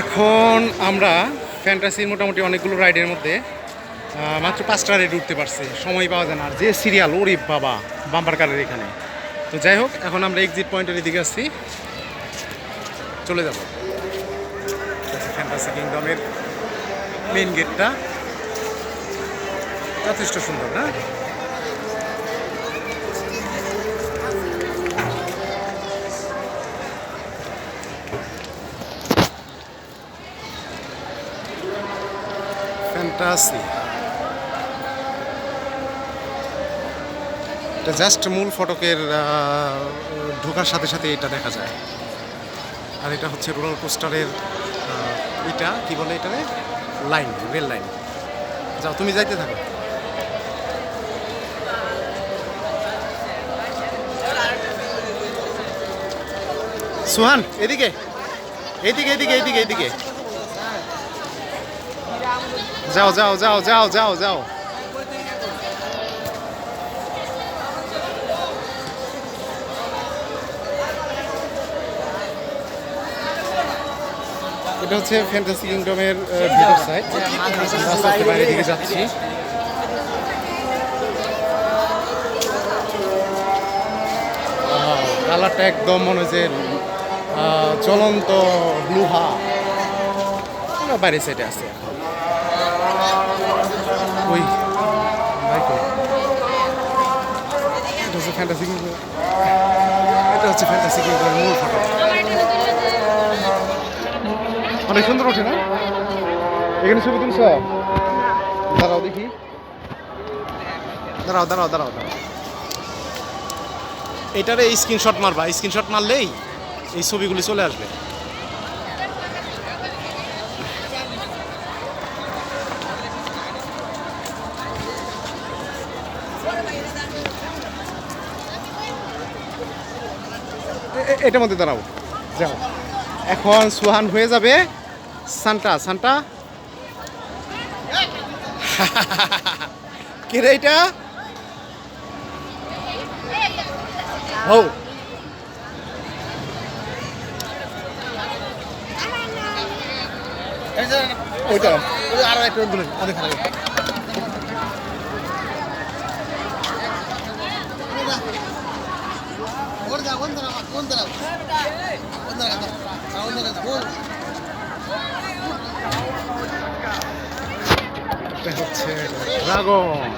এখন আমরা ফ্যান্টাসির মোটামুটি অনেকগুলো রাইডের মধ্যে মাত্র 5টা রাইড উঠতে পারছি, সময় পাওয়া যায় না। আর যে সিরিয়াল ওরে বাবা, বাম্পার কারের এখানে। তো যাই হোক, এখন আমরা এক্সিট পয়েন্টের দিকে আসছি, চলে যাব। ফ্যান্টাসি কিংডমের মেইন গেটটা যথেষ্ট সুন্দর না? ফ্যান্টাসি এটা জাস্ট মূল ফটকের ঢোকার সাথে সাথে এটা দেখা যায়। আর এটা হচ্ছে রোলার কোস্টারের এটা কি বলে, এটারে লাইন, রেল লাইন। যাও, তুমি যাইতে থাকো। সুহান এদিকে, এইদিকে এইদিকে এইদিকে এইদিকে যাও যাও যাও যাও যাও যাও। এটা হচ্ছে ফ্যান্টাসি কিংডমের ভিতর সাইড। রাস্তার বাইরের দিকে যাচ্ছি। কালারটা একদম মনে হচ্ছে জ্বলন্ত লোহা। আমরা বাইরের সাইডে আছি এখন। ওই এটা হচ্ছে ফ্যান্টাসি কিংডম, এটা হচ্ছে ফ্যান্টাসি কিংডমের মূল ফটো। অনেক সুন্দর ওঠে না? এখানে ছবি তুলছ? দাঁড়াও দেখি, দাঁড়াও দাঁড়াও দাঁড়াও দাঁড়াও। এটারে স্ক্রিনশট মারবা, স্ক্রিনশট মারলেই এই ছবিগুলি চলে আসবে। এটার মধ্যে দাঁড়াও, যাও। এখন সুহান হয়ে যাবে সান্টা। সান্টা কে রে এটা? ও ওইটা আরো একটা অনেক ভালো। হচ্ছে ড্রাগন।